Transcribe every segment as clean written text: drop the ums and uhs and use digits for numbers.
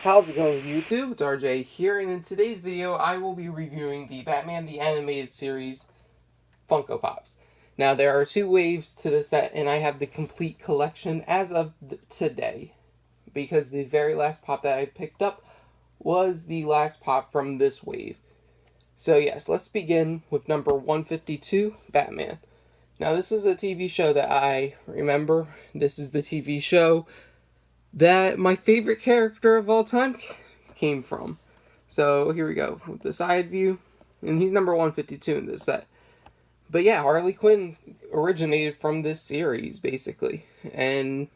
How's it going, YouTube? It's RJ here, and in today's video, I will be reviewing the Batman the Animated Series Funko Pops. Now, there are 2 waves to the set, and I have the complete collection as of today, because the very last pop that I picked up was the last pop from this wave. So yes, let's begin with number 152, Batman. Now, this is a TV show that I remember. This is the TV show that my favorite character of all time came from. So here we go with the side view, and he's number 152 in this set. But yeah, Harley Quinn originated from this series basically, and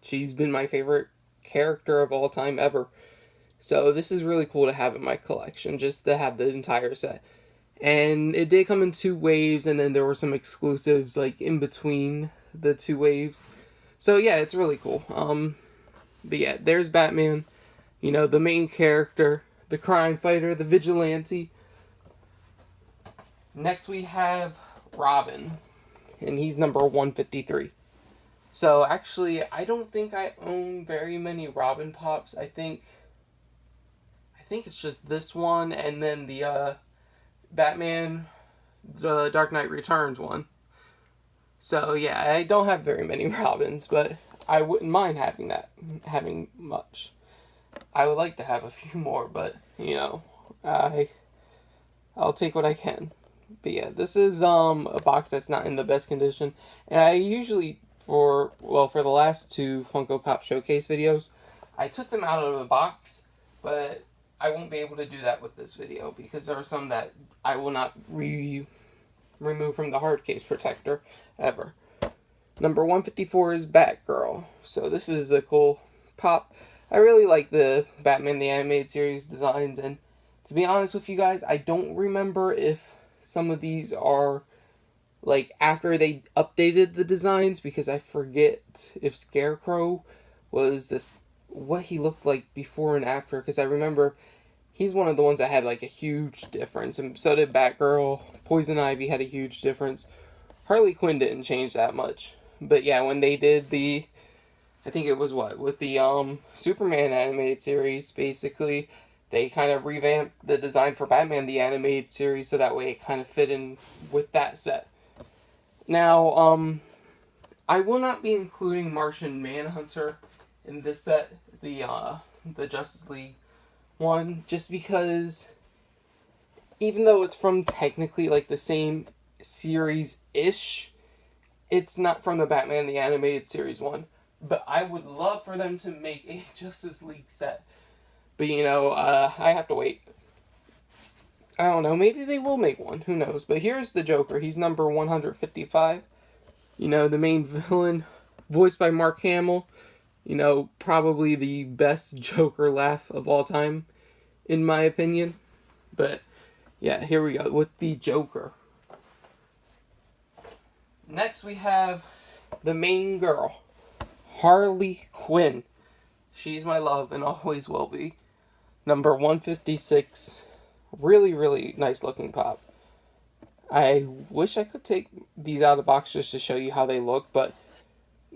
she's been my favorite character of all time ever. So this is really cool to have in my collection, just to have the entire set. And it did come in 2 waves, and then there were some exclusives like in between the 2 waves. So yeah, it's really cool. But yeah, there's Batman, you know, the main character, the crime fighter, the vigilante. Next we have Robin, and he's number 153. So actually, I don't think I own very many Robin Pops. I think it's just this one, and then the Batman, the Dark Knight Returns one. So yeah, I don't have very many Robins, but I wouldn't mind having much. I would like to have a few more, but, you know, I'll take what I can. But yeah, this is a box that's not in the best condition. And I usually, for the last 2 Funko Pop Showcase videos, I took them out of the box, but I won't be able to do that with this video, because there are some that I will not remove from the hard case protector, ever. Number 154 is Batgirl. So this is a cool pop. I really like the Batman the Animated Series designs, and to be honest with you guys, I don't remember if some of these are like after they updated the designs, because I forget if Scarecrow was what he looked like before and after, because I remember he's one of the ones that had like a huge difference, and so did Batgirl. Poison Ivy had a huge difference. Harley Quinn didn't change that much. But yeah, when they did I think it was with the Superman animated series, basically, they kind of revamped the design for Batman the Animated Series, so that way it kind of fit in with that set. Now, I will not be including Martian Manhunter in this set, the Justice League one, just because even though it's from technically like the same series-ish, it's not from the Batman the Animated Series one. But I would love for them to make a Justice League set. But, you know, I have to wait. I don't know, maybe they will make one, who knows. But here's the Joker, he's number 155. You know, the main villain, voiced by Mark Hamill. You know, probably the best Joker laugh of all time, in my opinion. But, yeah, here we go with the Joker. Next we have the main girl, Harley Quinn. She's my love and always will be. Number 156. Really, really nice looking pop. I wish I could take these out of the box just to show you how they look, but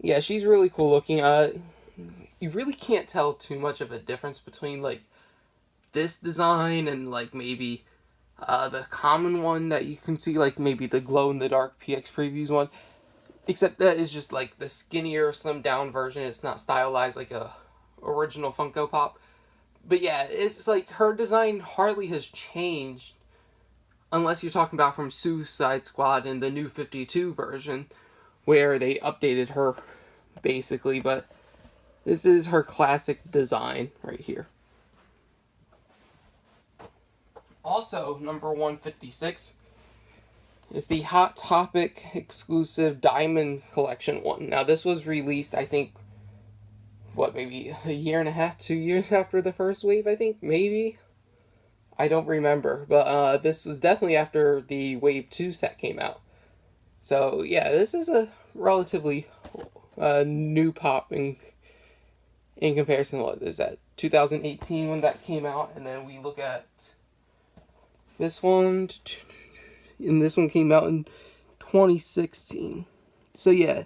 yeah, she's really cool looking. You really can't tell too much of a difference between like this design and like maybe the common one that you can see, like maybe the glow-in-the-dark PX Previews one. Except that is just like the skinnier, slimmed-down version. It's not stylized like a original Funko Pop. But yeah, it's like her design hardly has changed. Unless you're talking about from Suicide Squad and the New 52 version, where they updated her, basically. But this is her classic design right here. Also, number 156 is the Hot Topic exclusive Diamond Collection one. Now, this was released, I think, maybe a year and a half, 2 years after the first wave, I think? Maybe? I don't remember. But this was definitely after the Wave 2 set came out. So, yeah, this is a relatively new pop in comparison to what is that? 2018 when that came out, and then we look at this one, and this one came out in 2016. So yeah,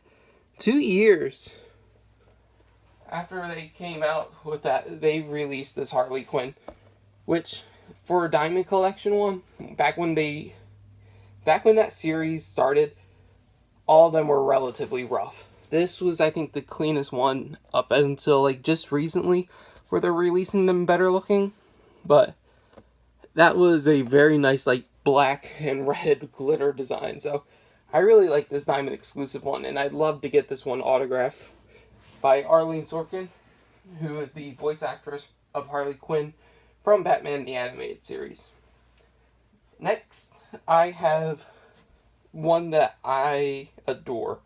2 years after they came out with that, they released this Harley Quinn, which for a Diamond Collection one, back when that series started, all of them were relatively rough. This was, I think, the cleanest one up until like just recently, where they're releasing them better looking. But that was a very nice like black and red glitter design. So I really like this Diamond exclusive one, and I'd love to get this one autographed by Arlene Sorkin, who is the voice actress of Harley Quinn from Batman the Animated Series. Next, I have one that I adore.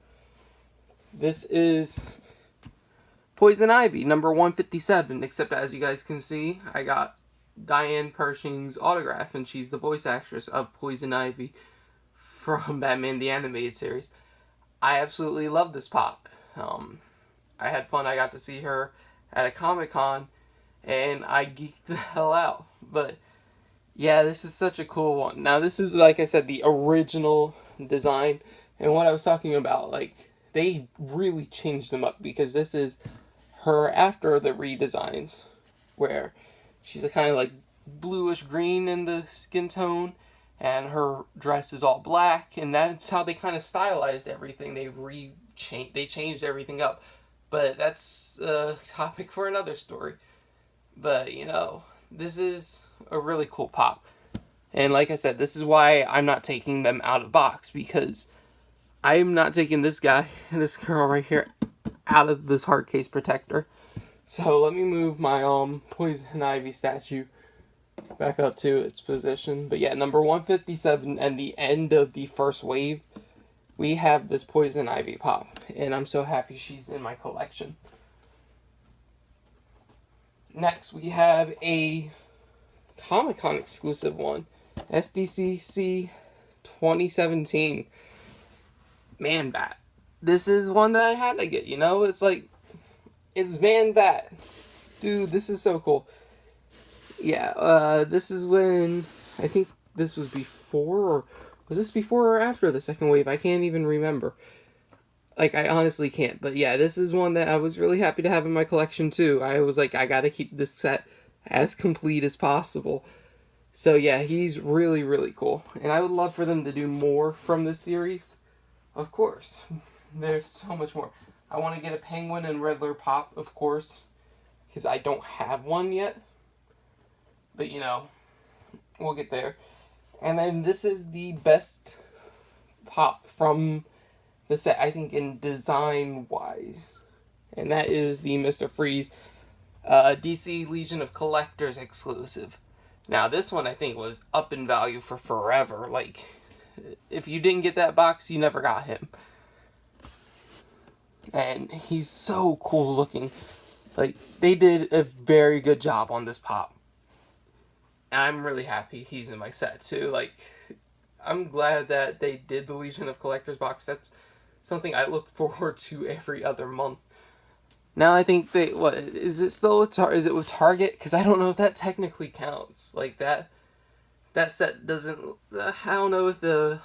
This is Poison Ivy, number 157, except as you guys can see, I got Diane Pershing's autograph, and she's the voice actress of Poison Ivy from Batman the Animated Series. I absolutely love this pop. I had fun. I got to see her at a Comic-Con, and I geeked the hell out. But yeah, this is such a cool one. Now, this is, like I said, the original design, and what I was talking about, like, they really changed them up, because this is her after the redesigns, where she's a kind of like bluish green in the skin tone, and her dress is all black, and that's how they kind of stylized everything. They changed everything up, but that's a topic for another story. But, you know, this is a really cool pop. And like I said, this is why I'm not taking them out of box, because I'm not taking this guy and this girl right here out of this hard case protector. So let me move my Poison Ivy statue back up to its position. But yeah, number 157 and the end of the first wave, we have this Poison Ivy pop, and I'm so happy she's in my collection. Next, we have a Comic-Con exclusive one, SDCC 2017 Man Bat. This is one that I had to get, you know? It's like, it's Man Bat. Dude, this is so cool. Yeah, this is when, I think this was before, or was this before or after the second wave? I can't even remember. Like, I honestly can't. But yeah, this is one that I was really happy to have in my collection too. I was like, I gotta keep this set as complete as possible. So yeah, he's really, really cool. And I would love for them to do more from this series. Of course. There's so much more. I want to get a Penguin and Riddler pop, of course, because I don't have one yet. But, you know, we'll get there. And then this is the best pop from the set, I think, in design-wise. And that is the Mr. Freeze DC Legion of Collectors exclusive. Now, this one, I think, was up in value for forever. Like, if you didn't get that box, you never got him. And he's so cool looking. Like, they did a very good job on this pop. And I'm really happy he's in my set, too. Like, I'm glad that they did the Legion of Collectors box. That's something I look forward to every other month. Now I think they, what, is it still with is it with Target? Because I don't know if that technically counts. Like, that set doesn't, I don't know if the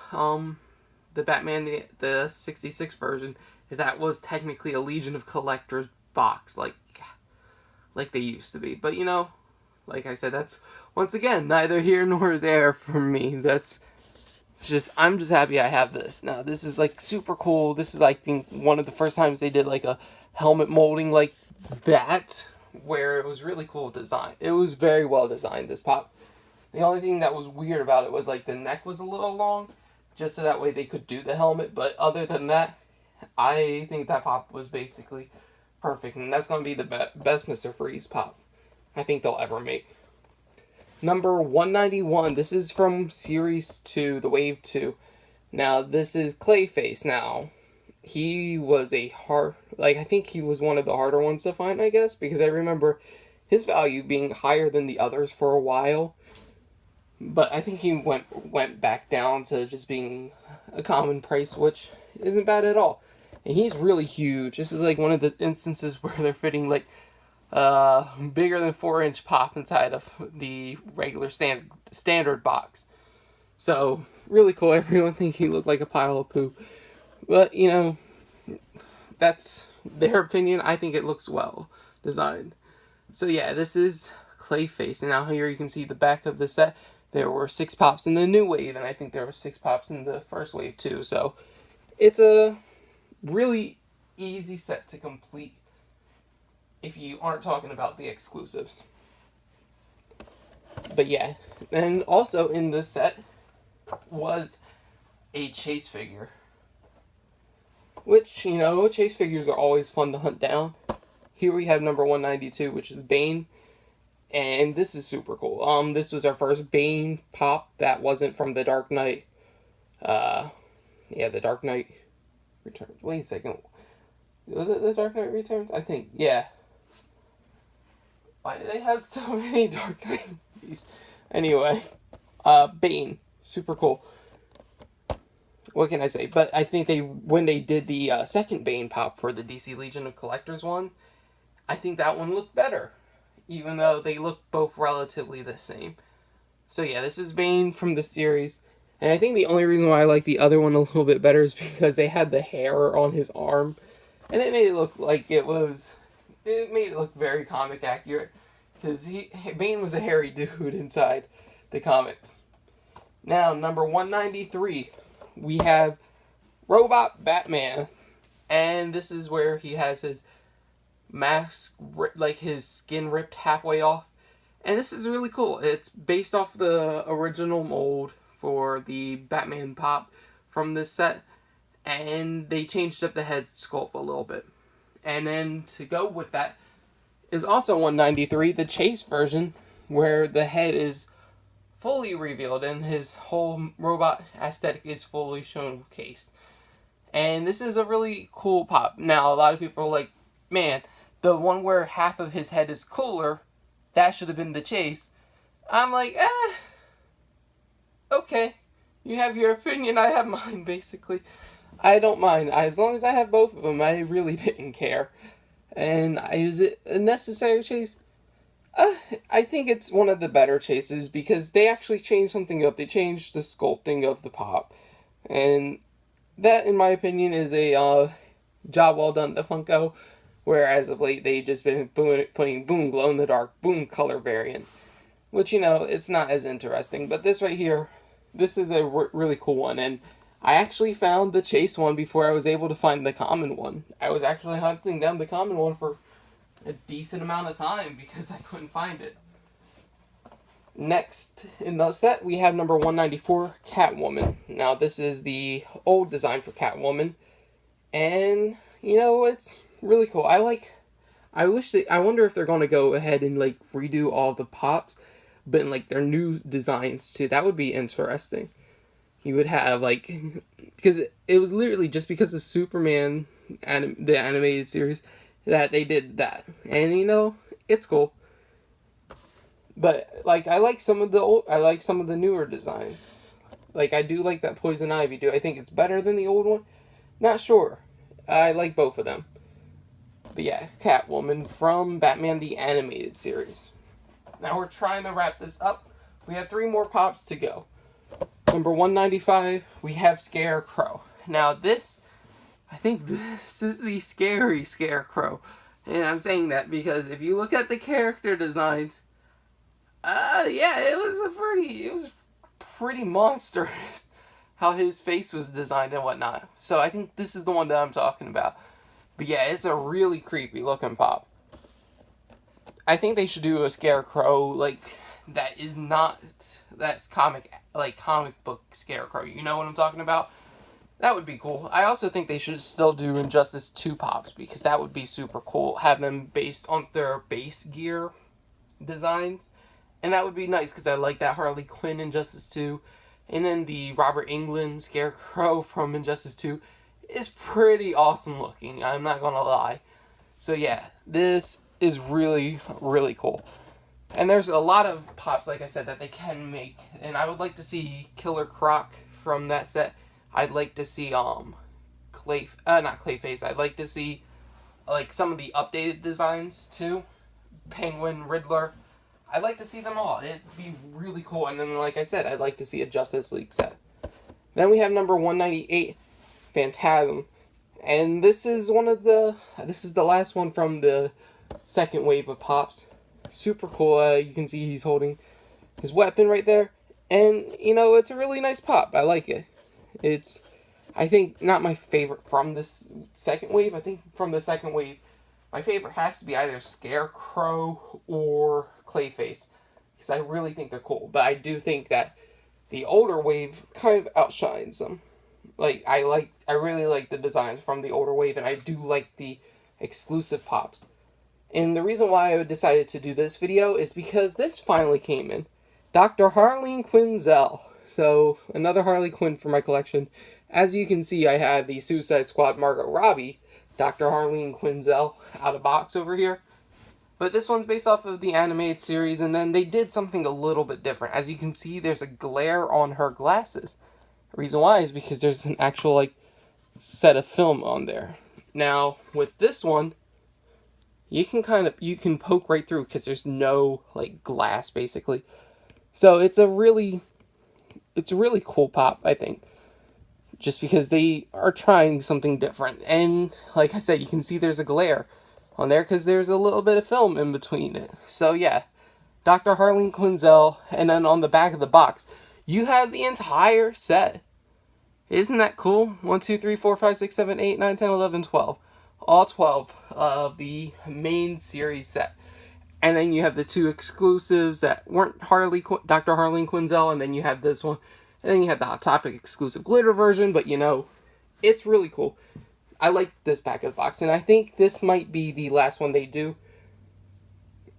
Batman, the 66 version, if that was technically a Legion of Collectors box, like they used to be. But, you know, like I said, that's, once again, neither here nor there for me. That's just, I'm just happy I have this. Now, this is, like, super cool. This is, I think, one of the first times they did, like, a helmet molding like that, where it was really cool design. It was very well designed, this pop. The only thing that was weird about it was, like, the neck was a little long, just so that way they could do the helmet. But other than that, I think that pop was basically perfect. And that's going to be the best Mr. Freeze pop I think they'll ever make. Number 191. This is from Series 2, the Wave 2. Now, this is Clayface. Now, he was a hard, like, I think he was one of the harder ones to find, I guess, because I remember his value being higher than the others for a while. But I think he went back down to just being a common price, which isn't bad at all. And he's really huge. This is like one of the instances where they're fitting like bigger than 4-inch pop inside of the regular standard box. So really cool. Everyone thinks he looked like a pile of poo. But, you know, that's their opinion. I think it looks well. design. So yeah, this is Clayface, and now here you can see the back of the set. There were 6 pops in the new wave, and I think there were 6 pops in the first wave too. So it's a really easy set to complete if you aren't talking about the exclusives. But yeah, and also in this set was a chase figure. Which, you know, chase figures are always fun to hunt down. Here we have number 192, which is Bane. And this is super cool. This was our first Bane pop that wasn't from the Dark Knight. Yeah, the Dark Knight Returns. Wait a second. Was it the Dark Knight Returns? I think, yeah. Why do they have so many Dark Knight movies? Anyway, Bane. Super cool. What can I say? But I think when they did the second Bane pop for the DC Legion of Collectors one, I think that one looked better. Even though they look both relatively the same. So yeah, this is Bane from the series. And I think the only reason why I like the other one a little bit better is because they had the hair on his arm. And it made it look like it made it look very comic accurate. Because Bane was a hairy dude inside the comics. Now, number 193, we have Robot Batman. And this is where he has his mask, like his skin ripped halfway off. And this is really cool. It's based off the original mold for the Batman pop from this set. And they changed up the head sculpt a little bit. And then to go with that is also 193, the Chase version, where the head is fully revealed and his whole robot aesthetic is fully showcased. And this is a really cool pop. Now, a lot of people are like, man, the one where half of his head is cooler, that should have been the Chase. I'm like, okay. You have your opinion, I have mine, basically. I don't mind. As long as I have both of them, I really didn't care. And is it a necessary chase? I think it's one of the better chases because they actually changed something up. They changed the sculpting of the pop. And that, in my opinion, is a job well done to Funko. Whereas of late, they've just been putting Boom glow-in-the-dark, Boom color variant. Which, you know, it's not as interesting. But this right here, this is a really cool one. And I actually found the Chase one before I was able to find the common one. I was actually hunting down the common one for a decent amount of time because I couldn't find it. Next in the set, we have number 194, Catwoman. Now, this is the old design for Catwoman. And, you know, it's really cool. I wonder if they're going to go ahead and, like, redo all the pops, but in, like, their new designs, too. That would be interesting. You would have, like, because it was literally just because of Superman, the animated series, that they did that. And, you know, it's cool. But, like, I like some of the newer designs. Like, I do like that Poison Ivy. Do I think it's better than the old one? Not sure. I like both of them. But yeah, Catwoman from Batman the Animated Series. Now we're trying to wrap this up. We have 3 more pops to go. Number 195, we have Scarecrow. Now I think this is the scary Scarecrow. And I'm saying that because if you look at the character designs, yeah, it was pretty monstrous how his face was designed and whatnot. So I think this is the one that I'm talking about. But yeah, it's a really creepy looking pop. I think they should do a Scarecrow, like, that's comic book Scarecrow. You know what I'm talking about? That would be cool. I also think they should still do Injustice 2 pops, because that would be super cool. Have them based on their base gear designs. And that would be nice, because I like that Harley Quinn Injustice 2. And then the Robert Englund Scarecrow from Injustice 2 is pretty awesome looking, I'm not gonna lie. So yeah, this is really, really cool. And there's a lot of pops, like I said, that they can make. And I would like to see Killer Croc from that set. I'd like to see, not Clayface. I'd like to see, like, some of the updated designs, too. Penguin, Riddler. I'd like to see them all. It'd be really cool. And then, like I said, I'd like to see a Justice League set. Then we have number 198, Phantasm. And this is the last one from the second wave of pops. Super cool. You can see he's holding his weapon right there. And, you know, it's a really nice pop. I like it. It's, I think, not my favorite from this second wave. I think from the second wave, my favorite has to be either Scarecrow or Clayface, because I really think they're cool. But I do think that the older wave kind of outshines them. Like, I really like the designs from the older wave, and I do like the exclusive pops. And the reason why I decided to do this video is because this finally came in. Dr. HARLEEN QUINZEL. So, another Harley Quinn for my collection. As you can see, I have the Suicide Squad Margot Robbie, Dr. HARLEEN QUINZEL, out of box over here. But this one's based off of the animated series, and then they did something a little bit different. As you can see, there's a glare on her glasses. The reason why is because there's an actual, like, set of film on there. Now, with this one, you can poke right through because there's no, like, glass, basically. So it's a really cool pop, I think. Just because they are trying something different. And, like I said, you can see there's a glare on there because there's a little bit of film in between it. So, yeah. Dr. HARLEEN QUINZEL. And then on the back of the box, you have the entire set. Isn't that cool? 1, 2, 3, 4, 5, 6, 7, 8, 9, 10, 11, 12. All 12 of the main series set. And then you have the 2 exclusives that weren't Dr. HARLEEN QUINZEL, and then you have this one. And then you have the Hot Topic exclusive glitter version, but you know, it's really cool. I like this back of the box, and I think this might be the last one they do.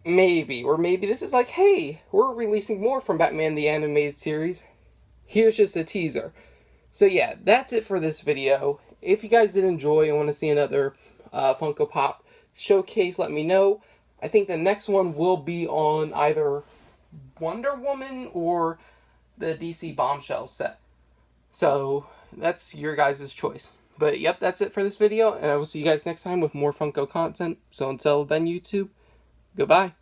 Maybe, or maybe this is like, hey, we're releasing more from Batman the Animated Series. Here's just a teaser. So yeah, that's it for this video. If you guys did enjoy and want to see another Funko Pop showcase, let me know. I think the next one will be on either Wonder Woman or the DC Bombshell set. So, that's your guys' choice. But yep, that's it for this video, and I will see you guys next time with more Funko content. So until then, YouTube, goodbye.